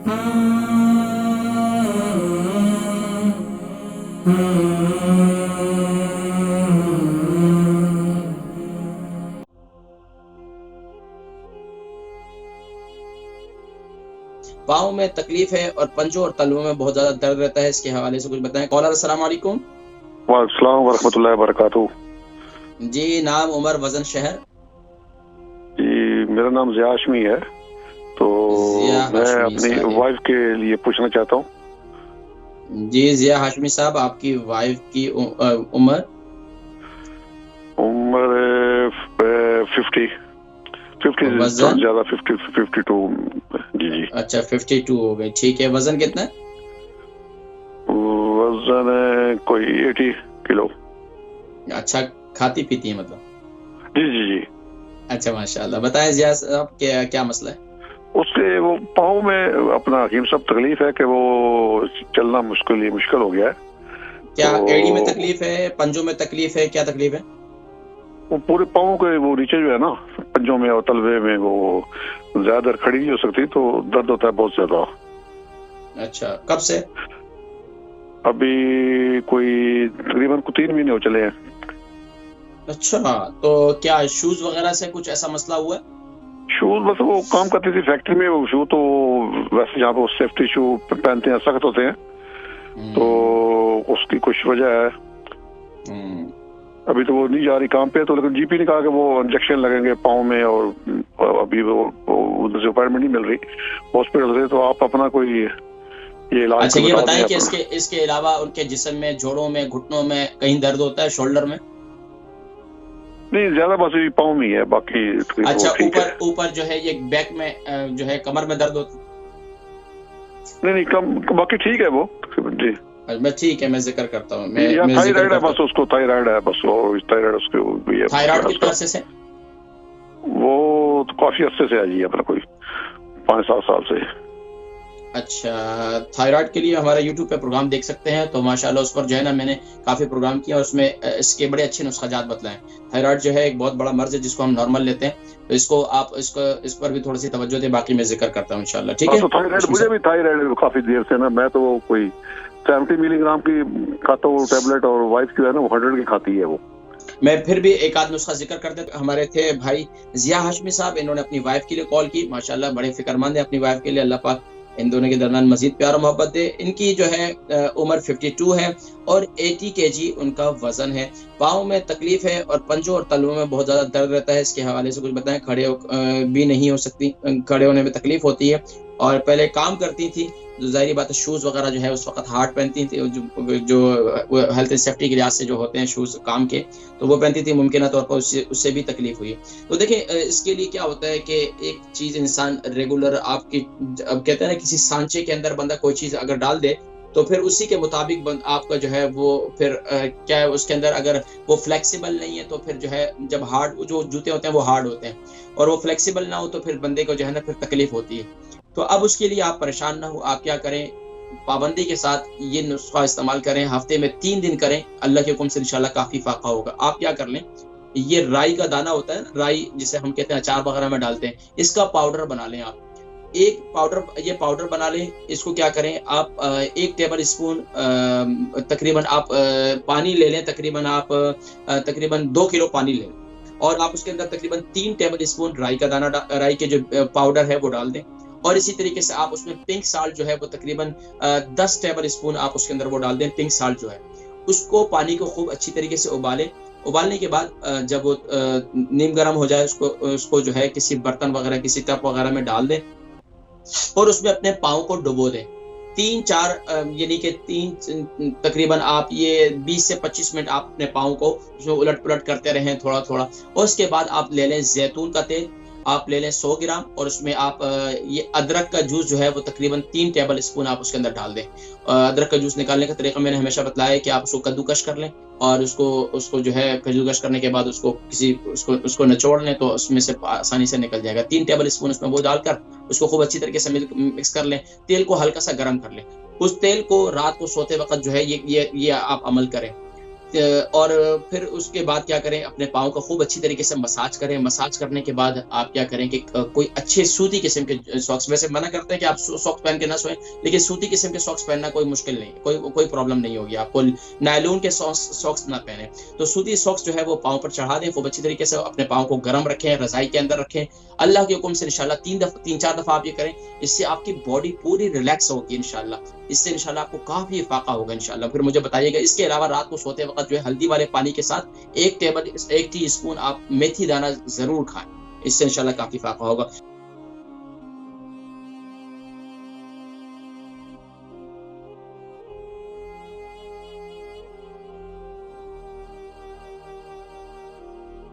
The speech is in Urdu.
پاؤں میں تکلیف ہے اور پنجوں اور تلووں میں بہت زیادہ درد رہتا ہے، اس کے حوالے سے کچھ بتائیں۔ کالر السلام علیکم۔ وعلیکم السلام ورحمۃ اللہ وبرکاتہ۔ جی، نام، عمر، وزن، شہر؟ جی میرا نام ضیاء ہاشمی ہے، تو میں اپنی وائف کے لیے پوچھنا چاہتا ہوں۔ جی ضیاء ہاشمی صاحب، آپ کی وائف کی عمر؟ عمر 50 وزن؟ زیادہ 52۔ جی جی اچھا 52 ہو گئی، ٹھیک ہے۔ وزن کتنا ہے؟ وزن کوئی 80 کلو۔ اچھا، کھاتی پیتی ہیں مطلب؟ جی جی جی۔ اچھا ماشاء اللہ، بتائیں ضیاء صاحب کیا مسئلہ ہے؟ اس کے وہ پاؤں میں اپنا حکیم صاحب تکلیف ہے کہ وہ چلنا مشکل ہو گیا ہے۔ کیا ایڑی میں تکلیف ہے، پنجوں میں تکلیف ہے، کیا تکلیف ہے؟ وہ پورے پاؤں کے وہ نیچے جو ہے نا، پنجوں میں اور تلوے میں وہ زیادہ کھڑی نہیں ہو سکتی، تو درد ہوتا ہے بہت زیادہ۔ اچھا، کب سے؟ ابھی کوئی تقریباً 3 مہینے ہو چلے ہیں۔ اچھا، تو کیا شوز وغیرہ سے کچھ ایسا مسئلہ ہوا ہے؟ شوز بس وہ کام کرتی تھی فیکٹری میں، وہ شو تو ویسے جہاں پہ سیفٹی شو پہنتے ہیں سخت ہوتے ہیں، تو اس کی کچھ وجہ ہے۔ ابھی تو وہ نہیں جا رہی کام پہ، تو لیکن جی پی نے کہا کہ وہ انجیکشن لگیں گے پاؤں میں، اور ابھی وہ ادھر سے اپائنٹمنٹ نہیں مل رہی ہاسپٹل سے، تو آپ اپنا کوئی یہ علاج۔ اچھا یہ بتائیں کہ اس کے علاوہ ان کے جسم میں، جوڑوں میں، گھٹنوں میں کہیں درد ہوتا ہے، شولڈر میں؟ نہیں، زیادہ بس پاؤں میں ہی ہے، باقی اچھا اوپر جو ہے یہ بیک میں جو ہے کمر میں درد ہوتا ہے؟ نہیں باقی ٹھیک ہے وہ۔ جی میں ٹھیک ہے، میں ذکر کرتا ہوں، تھائرائڈ ہے بس، اس کو تھائرائڈ ہے بس، تھائرائڈ اس کو بھی ہے۔ تھائرائڈ کتنے عرصے سے؟ وہ تو کافی عرصے سے ہے جی، اپنا کوئی 5-7 سال سے۔ اچھا، تھائرائڈ کے لیے ہمارا یوٹیوب پہ پروگرام دیکھ سکتے ہیں، تو ماشاءاللہ اس پر جو ہے نا میں نے کافی پروگرام کیا، اس میں اس کے بڑے اچھے نسخہ جات بتلائے ہیں۔ تھائرائڈ جو ہے ایک بہت بڑا مرض ہے جس کو ہم نارمل لیتے ہیں، تو اس کو آپ اس پر بھی تھوڑی سی توجہ دیں، باقی میں ذکر کرتا ہوں انشاءاللہ، ٹھیک ہے؟ تھائرائڈ مجھے بھی تھائرائڈ کافی دیر سے نا، میں تو وہ کوئی 70 ملی گرام کی کھاتا ہوں ٹیبلٹ، اور وائف جو ہے نا وہ 100 کی کھاتی ہے وہ۔ میں پھر بھی ایک آدھ نسخہ ذکر کر دیں۔ ہمارے تھے بھائی ضیاء ہاشمی صاحب، انہوں نے اپنی وائف کے لیے کال کی، ماشاءاللہ بڑے فکر مند ہیں اپنی وائف کے لیے، اللہ پاک ان دونوں کے درمیان مزید پیار و محبت دے۔ ان کی جو ہے عمر 52 ہے اور 80 kg ان کا وزن ہے۔ پاؤں میں تکلیف ہے اور پنجوں اور تلووں میں بہت زیادہ درد رہتا ہے، اس کے حوالے سے کچھ بتائیں۔ کھڑے بھی نہیں ہو سکتی، کھڑے ہونے میں تکلیف ہوتی ہے، اور پہلے کام کرتی تھی، ظاہری بات ہے شوز وغیرہ جو ہے اس وقت ہارڈ پہنتی تھی، جو ہیلتھ سیفٹی کے لحاظ سے جو ہوتے ہیں شوز کام کے، تو وہ پہنتی تھی، ممکنہ طور پر اس سے بھی تکلیف ہوئی۔ تو دیکھیں اس کے لیے کیا ہوتا ہے کہ ایک چیز انسان ریگولر، آپ کی اب کہتے ہیں نا کسی سانچے کے اندر بندہ کوئی چیز اگر ڈال دے تو پھر اسی کے مطابق آپ کا جو ہے وہ پھر کیا ہے اس کے اندر، اگر وہ فلیکسیبل نہیں ہے تو پھر جو ہے جب ہارڈ جو جوتے ہوتے ہیں وہ ہارڈ ہوتے ہیں، اور وہ فلیکسیبل نہ ہو تو پھر بندے کو جو ہے نا پھر تکلیف ہوتی ہے۔ تو اب اس کے لیے آپ پریشان نہ ہو، آپ کیا کریں، پابندی کے ساتھ یہ نسخہ استعمال کریں، ہفتے میں 3 دن کریں، اللہ کے حکم سے انشاءاللہ کافی فائدہ ہوگا۔ آپ کیا کر لیں، یہ رائی کا دانہ ہوتا ہے، رائی جسے ہم کہتے ہیں اچار وغیرہ میں ڈالتے ہیں، اس کا پاؤڈر بنا لیں آپ، یہ پاؤڈر بنا لیں۔ اس کو کیا کریں آپ، 1 ٹیبل اسپون تقریباً آپ پانی لے لیں، تقریباً 2 کلو پانی لیں، اور آپ اس کے اندر تقریباً 3 ٹیبل اسپون رائی کا دانہ، رائی کے جو پاؤڈر ہے وہ ڈال دیں، اور اسی طریقے سے آپ اس میں پنک سالٹ جو ہے وہ تقریباً 10 ٹیبل اسپون آپ اس کے اندر وہ ڈال دیں، پنک سالٹ جو ہے، اس کو پانی کو خوب اچھی طریقے سے ابالیں۔ ابالنے کے بعد جب وہ نیم گرم ہو جائے اس کو جو ہے کسی برتن وغیرہ، کسی ٹپ وغیرہ میں ڈال دیں، اور اس میں اپنے پاؤں کو ڈبو دیں 3-4 یعنی کہ تقریباً آپ یہ 20 سے 25 منٹ آپ اپنے پاؤں کو اس میں الٹ پلٹ کرتے رہیں تھوڑا تھوڑا، اور اس کے بعد آپ لے لیں زیتون کا تیل، آپ لے لیں 100 گرام، اور اس میں آپ یہ ادرک کا جوس جو ہے وہ تقریباً 3 ٹیبل اسپون آپ اس کے اندر ڈال دیں۔ ادرک کا جوس نکالنے کا طریقہ میں نے ہمیشہ بتلایا ہے کہ آپ اس کو کدوکش کر لیں، اور اس کو جو ہے کدوکش کرنے کے بعد اس کو نچوڑ لیں، تو اس میں سے آسانی سے نکل جائے گا۔ 3 ٹیبل اسپون اس میں وہ ڈال کر اس کو خوب اچھی طریقے سے مکس کر لیں، تیل کو ہلکا سا گرم کر لیں، اس تیل کو رات کو سوتے وقت جو ہے یہ آپ عمل کریں۔ اور پھر اس کے بعد کیا کریں، اپنے پاؤں کا خوب اچھی طریقے سے مساج کریں. مساج کرنے کے بعد آپ کیا کریں کہ کوئی اچھے سوتی قسم کے ساکس، ویسے منع کرتے ہیں کہ آپ ساکس پہن کے نہ سوئیں، لیکن سوتی قسم کے ساکس پہننا کوئی مشکل نہیں، کوئی پرابلم نہیں ہوگی آپ کو. نائلون کے ساکس نہ پہنیں، تو سوتی ساکس جو ہے وہ پاؤں پر چڑھا دیں خوب اچھی طریقے سے. اپنے پاؤں کو گرم رکھیں، رضائی کے اندر رکھیں. اللہ کے حکم سے انشاءاللہ 3-4 دفعہ آپ یہ کریں. اس سے آپ کی باڈی پوری ریلیکس ہوگی انشاءاللہ. اس سے انشاءاللہ آپ کو کافی افاقہ ہوگا انشاءاللہ. پھر مجھے بتائیے گا. اس کے علاوہ رات کو سوتے وقت جو ہے ہلدی والے پانی کے ساتھ 1 ٹی اسپون آپ میتھی دانہ ضرور کھائیں. اس سے انشاءاللہ کافی فائدہ ہوگا.